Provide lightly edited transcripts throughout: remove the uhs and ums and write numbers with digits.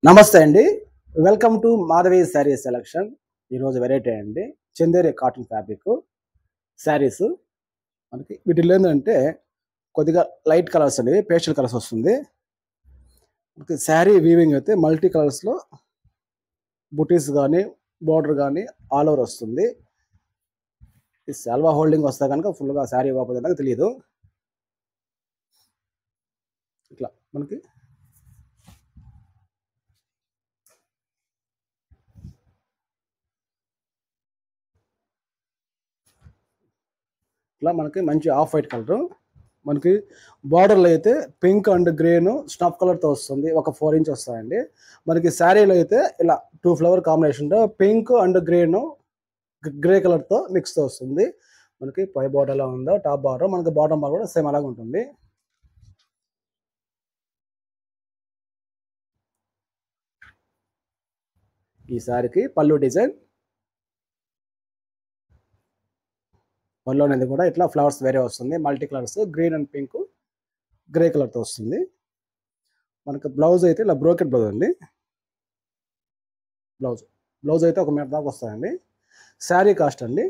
నమస్తే అండి. Welcome to Madhavi sari selection. ఈరోజు వెరైటీ అండి. Chanderi cotton fabric saris. మనకి వీటిలో ఏంటంటే కొద్దిగా లైట్ కలర్స్ అనేవి పేస్టల్ కలర్స్ వస్తుంది. మనకి శారీ వీవింగ్ అయితే మల్టీ కలర్స్‌లో బుటీస్ గానీ, బోర్డర్ గానీ ఆల్ ఓవర్ వస్తుంది. ఈ శాల్వా హోల్డింగ్ వస్తే గనుక ఫుల్‌గా శారీ ఓపెన్ అయ్యేదాకా తెలీదు. ఇట్లా మనకి మనకి మంచి ఆఫ్ వైట్ కలరు. మనకి బార్డర్‌లో అయితే పింక్ అండ్ గ్రీను స్నఫ్ కలర్‌తో వస్తుంది. ఒక 4 ఇంచ్ వస్తాయండి. మనకి శారీలో అయితే ఇలా 2 ఫ్లవర్ కాంబినేషన్‌తో పింక్ అండ్ గ్రీను గ్రే కలర్‌తో మిక్స్‌తో వస్తుంది. మనకి పై బార్డర్ ఎలా ఉందో టాప్ బార్డర్, మనకి బాటమ్ బార్డర్ కూడా సేమ్ అలాగే ఉంటుంది. ఈ శారీకి పళ్ళు డిజైన్. పళ్ళు అనేది కూడా ఇట్లా ఫ్లవర్స్ వేరే వస్తుంది. Multi colours green and pink, grey కలర్‌తో వస్తుంది. మనకి బ్లౌజ్ అయితే ఇలా బ్రోకెట్ బ్లౌజ్ అండి. బ్లౌజ్. బ్లౌజ్ అయితే 1 మీటర్ దాకా వస్తాయండి. శారీ కాస్ట్ అండి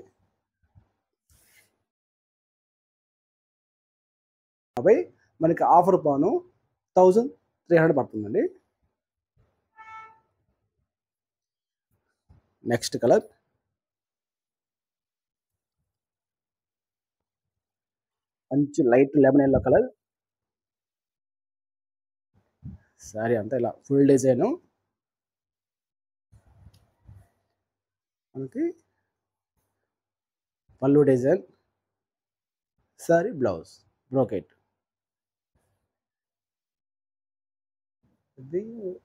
50. మనకి ఆఫర్ పాను 1300 పడుతుందండి. నెక్స్ట్ కలర్ మంచి light lemon yellow colour. Sari అంతా ఇలా ఫుల్ డిజైను. మనకి పళ్ళు డిజైన్, శారీ బ్లౌజ్ బ్రోకెట్. ఇది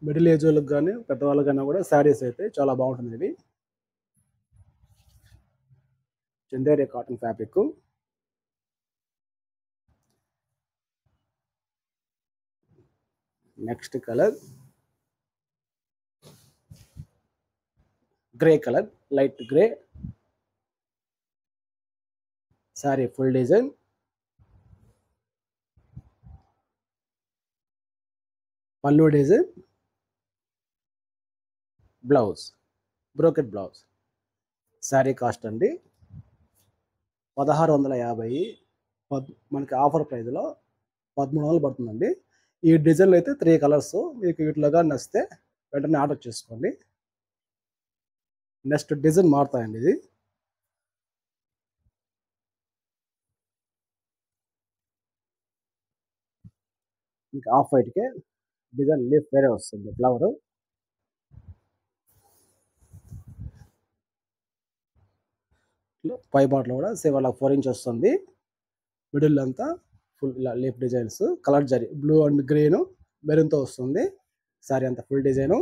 మిడిల్ ఏజ్ వాళ్ళకి కానీ పెద్దవాళ్ళకైనా కూడా శారీస్ అయితే చాలా బాగుంటుంది. ఇది Chanderi cotton fabric. Next colour grey colour, light grey. Sari full design. పళ్ళు design, blouse brocade blouse. Sari cost అండి 1650. మనకి ఆఫర్ ప్రైస్లో 1300 పడుతుందండి. ఈ డిజైన్లో అయితే 3 కలర్స్. మీకు వీటిలోగా నచ్చితే వెంటనే ఆర్డర్ చేసుకోండి. నెక్స్ట్ డిజైన్ మారుతాయండి. ఇది మీకు ఆఫ్ వైట్కే డిజైన్ లీఫ్ వేరే వస్తుంది. ఫ్లవర్ పై బాటలో కూడా సేమ్ అలా 4 ఇంచ్ వస్తుంది. మిడిల్ అంతా ఫుల్ ఇలా leaf designs, colour zari blue and green మెరూన్తో వస్తుంది. సారీ అంతా ఫుల్ డిజైను.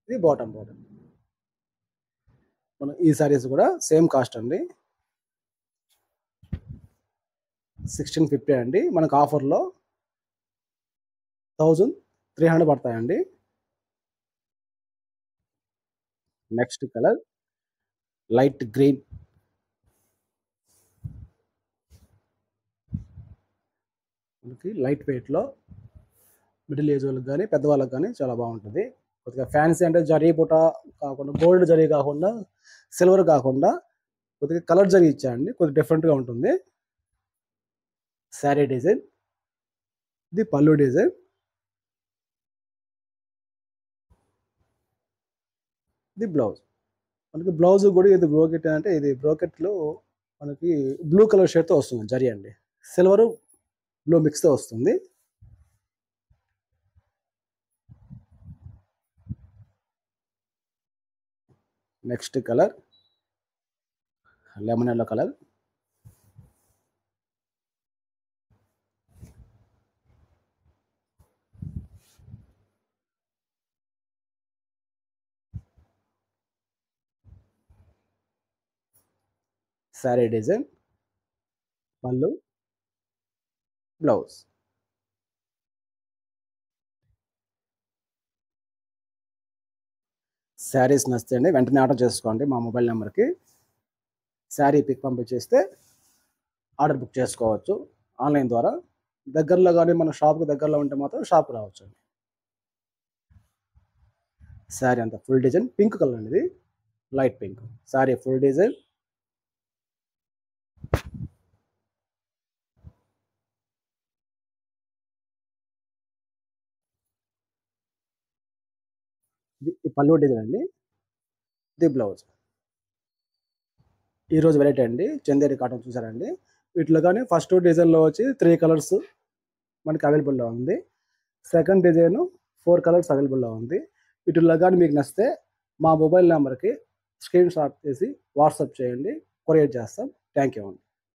ఇది బాటమ్ బాటమ్. మనం ఈ సారీస్ కూడా సేమ్ కాస్ట్ అండి 1650 అండి. మనకు ఆఫర్లో 1300 పడతాయండి. Next colour light green. మనకి లైట్ వెయిట్లో మిడిల్ ఏజ్ వాళ్ళకి కానీ పెద్దవాళ్ళకి కానీ చాలా బాగుంటుంది. కొద్దిగా ఫ్యాన్సీ అంటే జరీ బుట్ట కాకుండా, గోల్డ్ జరీ కాకుండా, సిల్వర్ కాకుండా కొద్దిగా కలర్ జరీ ఇచ్చాయండి. కొద్దిగా డిఫరెంట్గా ఉంటుంది. శారీ డిజైన్. ఇది పళ్ళు డిజైన్. ఇది బ్లౌజ్. మనకి బ్లౌజ్ కూడా ఇది బ్రోకెట్ అంటే ఇది బ్రోకెట్లో మనకి బ్లూ కలర్ షేడ్తో వస్తుంది జరీ అండి. సిల్వర్ బ్లూ మిక్స్తో వస్తుంది. Next colour lemon yellow colour. Sari design, పళ్ళు, బ్లౌజ్. శారీస్ నచ్చితే వెంటనే ఆర్డర్ చేసుకోండి మా మొబైల్ నెంబర్కి. శారీ పిక్ పంపించేస్తే ఆర్డర్ బుక్ చేసుకోవచ్చు ఆన్లైన్ ద్వారా. దగ్గరలో కానీ మన షాప్కి దగ్గరలో ఉంటే మాత్రం షాప్ రావచ్చు. శారీ అంతా ఫుల్ డిజైన్ పింక్ కలర్ అండి, ఇది light pink sari full design. ఇది పళ్ళు డిజైన్ అండి, ఇది బ్లౌజ్. ఈరోజు వెరైటీ అండి చందేరి కాటన్ చూసారండి. వీటిలో కానీ ఫస్ట్ డిజైన్లో వచ్చి 3 కలర్స్ మనకి అవైలబుల్లో ఉంది. సెకండ్ డిజైన్ 4 కలర్స్ అవైలబుల్లో ఉంది. వీటిల్లో కానీ మీకు నచ్చితే మా మొబైల్ నెంబర్కి స్క్రీన్ షాట్ తీసి వాట్సాప్ చేయండి, కొరియర్ చేస్తాం. థ్యాంక్ యూ అండి.